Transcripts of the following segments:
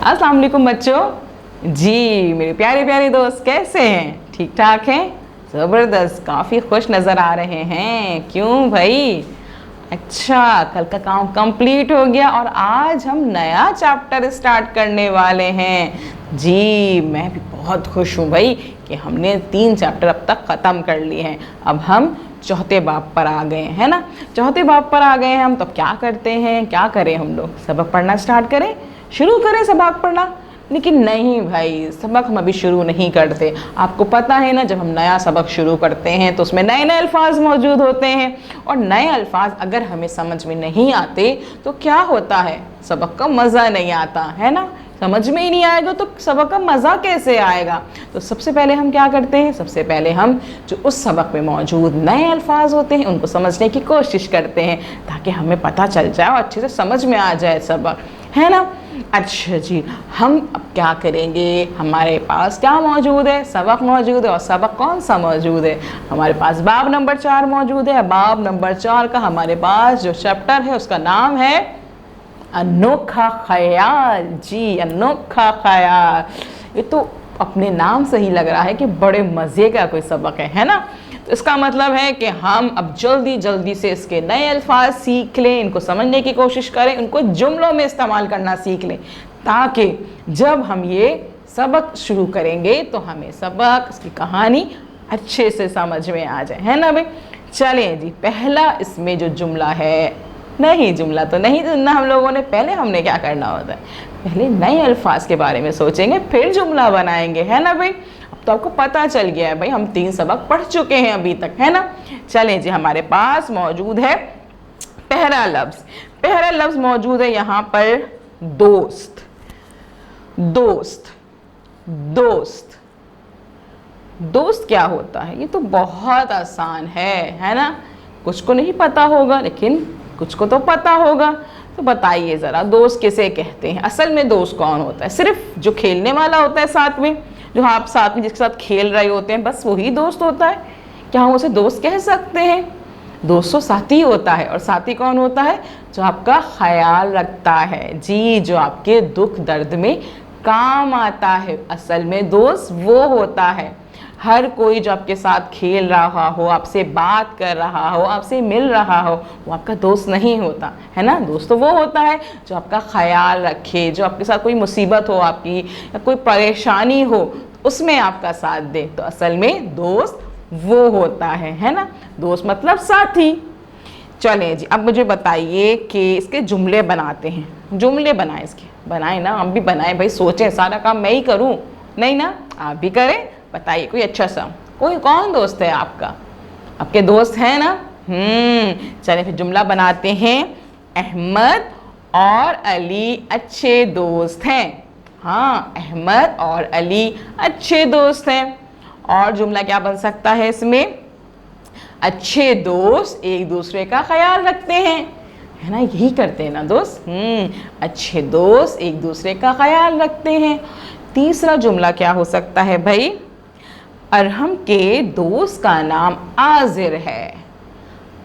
अस्सलाम वालेकुम बच्चों। जी मेरे प्यारे प्यारे दोस्त कैसे हैं? ठीक ठाक हैं? ज़बरदस्त, काफ़ी खुश नज़र आ रहे हैं। क्यों भाई? अच्छा, कल का काम कंप्लीट हो गया और आज हम नया चैप्टर स्टार्ट करने वाले हैं। जी मैं भी बहुत खुश हूँ भाई कि हमने 3 चैप्टर अब तक ख़त्म कर लिए हैं। अब हम चौथे बाब पर आ गए हैं ना। चौथे बाब पर आ गए हैं हम, तो क्या करते हैं, क्या करें हम लोग? सबक पढ़ना स्टार्ट करें, शुरू करें सबक पढ़ना। लेकिन नहीं भाई, सबक हम अभी शुरू नहीं करते। आपको पता है ना, जब हम नया सबक शुरू करते हैं तो उसमें नए नए अल्फाज मौजूद होते हैं और नए अल्फाज अगर हमें समझ में नहीं आते तो क्या होता है, सबक का मज़ा नहीं आता है ना। समझ में ही नहीं आएगा तो सबक का मज़ा कैसे आएगा? तो सबसे पहले हम क्या करते हैं, सबसे पहले हम जो उस सबक में मौजूद नए अल्फाज होते हैं उनको समझने की कोशिश करते हैं ताकि हमें पता चल जाए और अच्छे से समझ में आ जाए सबक, है ना। अच्छा जी, हम अब क्या करेंगे, हमारे पास क्या मौजूद है, सबक मौजूद है। और सबक कौन सा मौजूद है? हमारे पास बाब नंबर 4 मौजूद है। बाब नंबर 4 का हमारे पास जो चैप्टर है उसका नाम है अनोखा ख्याल। जी अनोखा ख्याल, ये तो अपने नाम से ही लग रहा है कि बड़े मज़े का कोई सबक है ना। तो इसका मतलब है कि हम अब जल्दी जल्दी से इसके नए अल्फाज सीख लें, इनको समझने की कोशिश करें, इनको जुमलों में इस्तेमाल करना सीख लें ताकि जब हम ये सबक शुरू करेंगे तो हमें सबक, इसकी कहानी अच्छे से समझ में आ जाए, है ना भाई। चलिए जी, पहला इसमें जो जुमला है, नहीं जुमला तो नहीं सुनना हम लोगों ने, पहले हमने क्या करना होता है, पहले नए अल्फाज के बारे में सोचेंगे फिर जुमला बनाएंगे, है ना भाई। अब तो आपको पता चल गया है भाई, हम 3 सबक पढ़ चुके हैं अभी तक, है ना। चलें जी, हमारे पास मौजूद है पहला लफ्ज़। पहला लफ्ज़ मौजूद है यहाँ पर दोस्त। दोस्त दोस्त दोस्त क्या होता है? ये तो बहुत आसान है ना। कुछ को नहीं पता होगा लेकिन कुछ को तो पता होगा। तो बताइए ज़रा, दोस्त किसे कहते हैं? असल में दोस्त कौन होता है? सिर्फ जो खेलने वाला होता है साथ में, जो आप साथ में जिसके साथ खेल रहे होते हैं, बस वही दोस्त होता है? क्या हम उसे दोस्त कह सकते हैं? दोस्त तो साथी होता है। और साथी कौन होता है? जो आपका ख्याल रखता है, जी जो आपके दुख दर्द में काम आता है। असल में दोस्त वो होता है। हर कोई जो आपके साथ खेल रहा हो, आपसे बात कर रहा हो, आपसे मिल रहा हो, वो आपका दोस्त नहीं होता, है ना। दोस्त तो वो होता है जो आपका ख्याल रखे, जो आपके साथ कोई मुसीबत हो आपकी या कोई परेशानी हो उसमें आपका साथ दे। तो असल में दोस्त वो होता है ना। दोस्त मतलब साथी। चलें जी, अब मुझे बताइए कि इसके जुमले बनाते हैं। जुमले बनाएं, इसके बनाएं ना, हम भी बनाएं भाई। सोचें, सारा काम मैं ही करूं? नहीं ना, आप भी करें। बताइए कोई अच्छा सा, कोई कौन दोस्त है आपका? आपके दोस्त हैं ना? चलिए फिर जुमला बनाते हैं। अहमद और अली अच्छे दोस्त हैं। हाँ, अहमद और अली अच्छे दोस्त हैं। और जुमला क्या बन सकता है इसमें? अच्छे दोस्त एक दूसरे का ख्याल रखते हैं, है ना। यही करते हैं ना दोस्त। अच्छे दोस्त एक दूसरे का ख्याल रखते हैं। तीसरा जुमला क्या हो सकता है भाई? अरहम के दोस्त का नाम आज़िर है।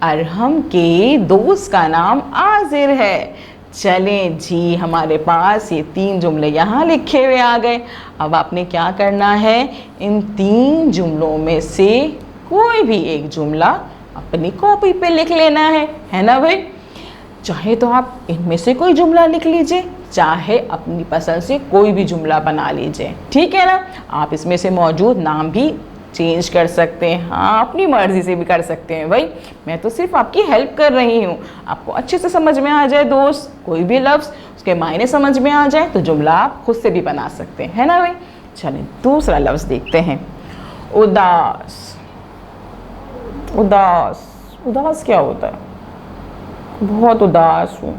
अरहम के दोस्त का नाम आज़िर है। चलें जी, हमारे पास ये 3 जुमले यहाँ लिखे हुए आ गए। अब आपने क्या करना है, इन 3 जुमलों में से कोई भी एक जुमला अपनी कॉपी पे लिख लेना है ना भाई। चाहे तो आप इनमें से कोई जुमला लिख लीजिए, चाहे अपनी पसंद से कोई भी जुमला बना लीजिए, ठीक है ना। आप इसमें से मौजूद नाम भी चेंज कर सकते हैं, हाँ अपनी मर्ज़ी से भी कर सकते हैं भाई। मैं तो सिर्फ आपकी हेल्प कर रही हूँ, आपको अच्छे से समझ में आ जाए दोस्त, कोई भी लफ्ज़ उसके मायने समझ में आ जाए तो जुमला आप खुद से भी बना सकते हैं, है ना भाई। चलें दूसरा लफ्ज़ देखते हैं, उदास। उदास, उदास क्या होता है? बहुत उदास हूँ।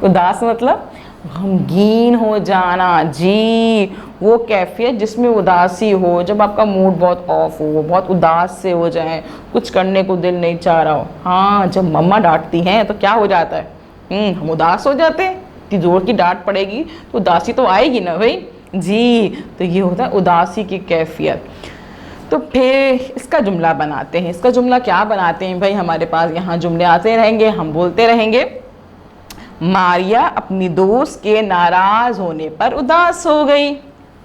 उदास मतलब गमगीन हो जाना। जी वो कैफियत जिसमें उदासी हो, जब आपका मूड बहुत ऑफ हो, बहुत उदास से हो जाए, कुछ करने को दिल नहीं चाह रहा हो। हाँ, जब मम्मा डांटती हैं तो क्या हो जाता है, हम उदास हो जाते हैं। इतनी जोर की डांट पड़ेगी तो उदासी तो आएगी ना भाई। जी तो ये होता है उदासी की कैफियत। तो फिर इसका जुमला बनाते हैं। इसका जुमला क्या बनाते हैं भाई? हमारे पास यहाँ जुमले आते रहेंगे, हम बोलते रहेंगे। मारिया अपनी दोस्त के नाराज होने पर उदास हो गई।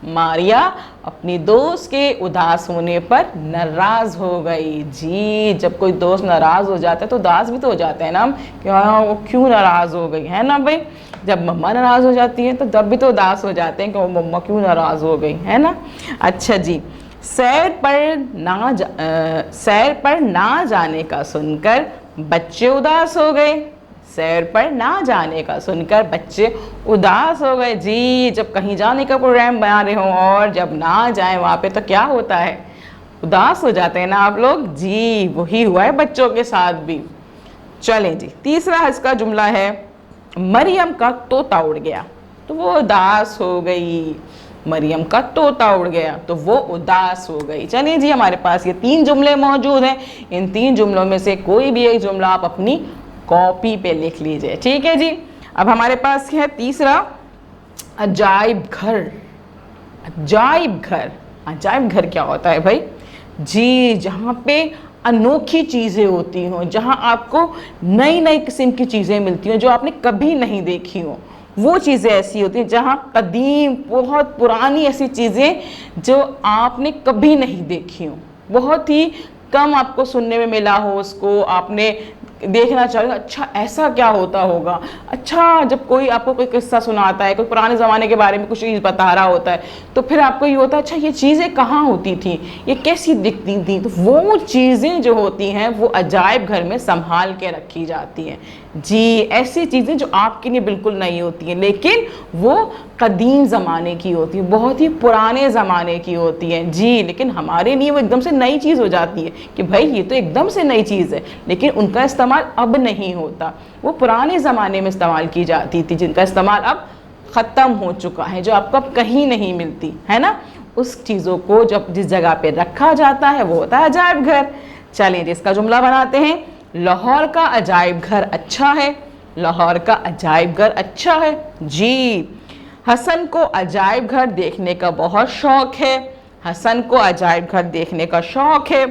मारिया अपनी दोस्त के उदास होने पर नाराज हो गई। जी, जब कोई दोस्त नाराज हो जाता है तो उदास भी तो हो जाते हैं ना हम, कि हाँ वो क्यों नाराज हो गई, है ना भाई। जब मम्मा नाराज हो जाती है तो तब भी तो उदास हो जाते हैं कि वो मम्मा क्यों नाराज हो गई, है ना। अच्छा जी, सैर पर ना जाने का सुनकर बच्चे उदास हो गए। सैर पर ना जाने का सुनकर बच्चे उदास हो गए। जी, जब कहीं जाने का प्रोग्राम बना रहे हो और जब ना जाए वहाँ पे तो क्या होता है, उदास हो जाते हैं ना आप लोग। जी, वही हुआ है बच्चों के साथ भी। चलें जी, तीसरा इसका जुमला है, मरियम का तोता उड़ गया तो वो उदास हो गई। मरियम का तोता उड़ गया तो वो उदास हो गई। चलिए जी, हमारे पास ये 3 जुमले मौजूद हैं। इन 3 जुमलों में से कोई भी एक जुमला आप अपनी कॉपी पे लिख लीजिए, ठीक है जी। अब हमारे पास है तीसरा, अजायब घर। अजायब घर, अजायब घर क्या होता है भाई? जी, जहाँ पे अनोखी चीज़ें होती हों, जहाँ आपको नई नई किस्म की चीज़ें मिलती हों जो आपने कभी नहीं देखी हों, वो चीज़ें ऐसी होती हैं जहाँ कदीम, बहुत पुरानी ऐसी चीज़ें जो आपने कभी नहीं देखी हों, बहुत ही कम आपको सुनने में मिला हो, उसको आपने देखना चाहिए, अच्छा ऐसा क्या होता होगा। अच्छा, जब कोई आपको कोई किस्सा सुनाता है, कोई पुराने ज़माने के बारे में कुछ चीज़ बता रहा होता है, तो फिर आपको ये होता है अच्छा ये चीज़ें कहाँ होती थी, ये कैसी दिखती थी। तो वो चीज़ें जो होती हैं वो अजायब घर में संभाल के रखी जाती हैं। जी, ऐसी चीज़ें जो आपके लिए बिल्कुल नहीं होती हैं लेकिन वो कदीम ज़माने की होती है, बहुत ही पुराने ज़माने की होती हैं। जी, लेकिन हमारे लिए वो एकदम से नई चीज़ हो जाती है कि भाई ये तो एकदम से नई चीज़ है, लेकिन उनका इस्तेमाल अब नहीं होता। वो पुराने ज़माने में इस्तेमाल की जाती थी, जिनका इस्तेमाल अब ख़त्म हो चुका है, जो आपको अब कहीं नहीं मिलती, है ना। उस चीज़ों को जब जिस जगह पे रखा जाता है वो होता है अजायब घर। चलिए इसका जुमला बनाते हैं, लाहौर का अजायब घर अच्छा है। लाहौर का अजायब घर अच्छा है। जी, हसन को अजायब घर देखने का बहुत शौक है। हसन को अजायब घर देखने का शौक है।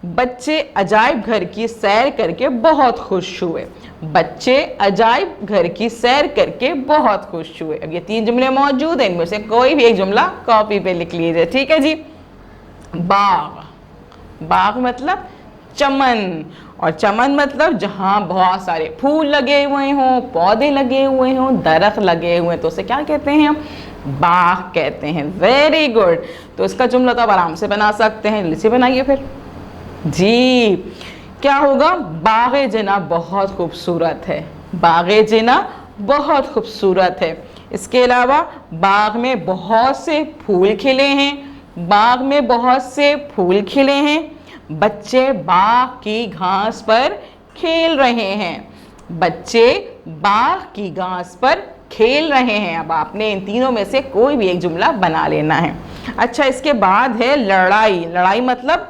बच्चे अजायब घर की सैर करके बहुत खुश हुए। बच्चे अजायब घर की सैर करके बहुत खुश हुए। अब ये 3 जुमले मौजूद हैं, इनमें से कोई भी एक जुमला कॉपी पे लिख लीजिए, ठीक है जी। बाग, बाग मतलब चमन, और चमन मतलब जहाँ बहुत सारे फूल लगे हुए हों, पौधे लगे हुए हों, दरख्त लगे हुए हैं, तो उसे क्या कहते हैं हम? बाग कहते हैं। Very good. तो इसका जुमला तो आप आराम से बना सकते हैं, लिखिए, बनाइए फिर। जी, क्या होगा? बाग़े जिना बहुत खूबसूरत है। बाग़े जिना बहुत खूबसूरत है। इसके अलावा बाग में बहुत से फूल खिले हैं। बाग में बहुत से फूल खिले हैं। बच्चे बाग की घास पर खेल रहे हैं। बच्चे बाग की घास पर खेल रहे हैं। अब आपने इन तीनों में से कोई भी एक जुमला बना लेना है। अच्छा, इसके बाद है लड़ाई। लड़ाई मतलब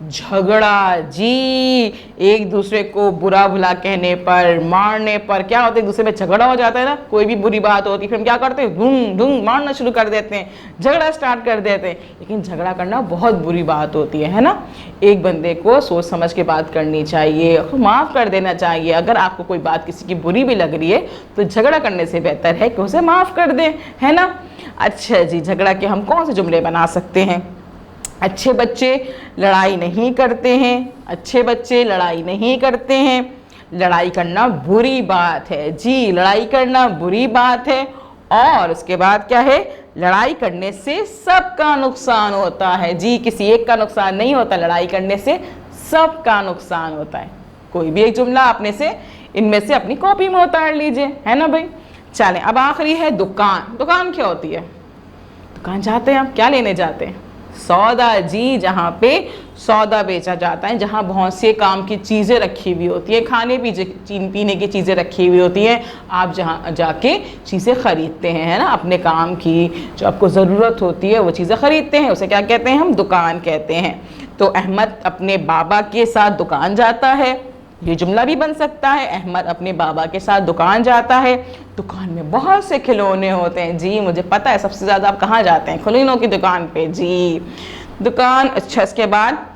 झगड़ा। जी, एक दूसरे को बुरा भला कहने पर, मारने पर क्या होता है, एक दूसरे में झगड़ा हो जाता है ना। कोई भी बुरी बात होती है फिर हम क्या करते हैं, धूम धूम मारना शुरू कर देते हैं, झगड़ा स्टार्ट कर देते हैं। लेकिन झगड़ा करना बहुत बुरी बात होती है ना। एक बंदे को सोच समझ के बात करनी चाहिए, माफ़ कर देना चाहिए। अगर आपको कोई बात किसी की बुरी भी लग रही है तो झगड़ा करने से बेहतर है कि उसे माफ़ कर दें, है ना। अच्छा जी, झगड़ा के हम कौन से जुमले बना सकते हैं? अच्छे बच्चे लड़ाई नहीं करते हैं। अच्छे बच्चे लड़ाई नहीं करते हैं। लड़ाई करना बुरी बात है। जी, लड़ाई करना बुरी बात है। और उसके बाद क्या है? लड़ाई करने से सबका नुकसान होता है। जी, किसी एक का नुकसान नहीं होता, लड़ाई करने से सबका नुकसान होता है। कोई भी एक जुमला आपने से इनमें से अपनी कॉपी में उतार लीजिए, है ना भाई। चलें, अब आखिरी है दुकान। दुकान क्या होती है? दुकान जाते हैं आप, क्या लेने जाते हैं? सौदा। जी, जहाँ पे सौदा बेचा जाता है, जहाँ बहुत से काम की चीज़ें रखी हुई होती है, खाने पीने की चीज़ें रखी हुई होती हैं, आप जहाँ जाके चीज़ें ख़रीदते हैं, है ना। अपने काम की जो आपको ज़रूरत होती है वो चीज़ें ख़रीदते हैं, उसे क्या कहते हैं? हम दुकान कहते हैं। तो अहमद अपने बाबा के साथ दुकान जाता है, ये जुमला भी बन सकता है। अहमद अपने बाबा के साथ दुकान जाता है। दुकान में बहुत से खिलौने होते हैं। जी, मुझे पता है सबसे ज़्यादा आप कहाँ जाते हैं? खिलौनों की दुकान पे। जी, दुकान। अच्छा, इसके बाद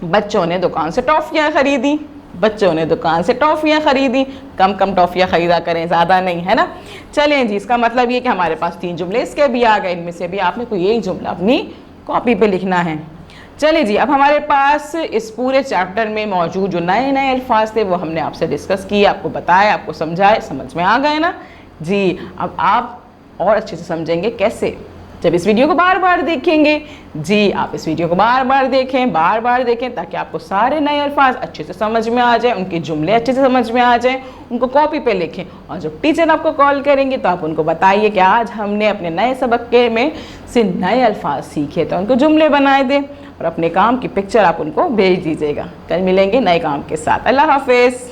बच्चों ने दुकान से टॉफ़ियाँ ख़रीदी। बच्चों ने दुकान से टॉफ़ियाँ खरीदी। कम कम टॉफ़ियाँ खरीदा करें, ज़्यादा नहीं, है ना। चलें जी, इसका मतलब ये कि हमारे पास 3 जुमले इसके भी आ गए। इनमें से भी आपने कोई एक जुमला अपनी कॉपी पे लिखना है। चलिए जी, अब हमारे पास इस पूरे चैप्टर में मौजूद जो नए नए अल्फाज थे वो हमने आपसे डिस्कस किए, आपको बताया, आपको समझाए, समझ में आ गए ना जी। अब आप और अच्छे से समझेंगे कैसे, जब इस वीडियो को बार बार देखेंगे। जी, आप इस वीडियो को बार बार देखें ताकि आपको सारे नए अल्फाज अच्छे से समझ में आ जाए, उनके जुमले अच्छे से समझ में आ जाए, उनको कॉपी पे लिखें। और जब टीचर आपको कॉल करेंगे तो आप उनको बताइए कि आज हमने अपने नए सबक के में से नए अल्फाज सीखे, तो उनको जुमले बनाए दें और अपने काम की पिक्चर आप उनको भेज दीजिएगा। कल मिलेंगे नए काम के साथ। अल्लाह हाफिज़।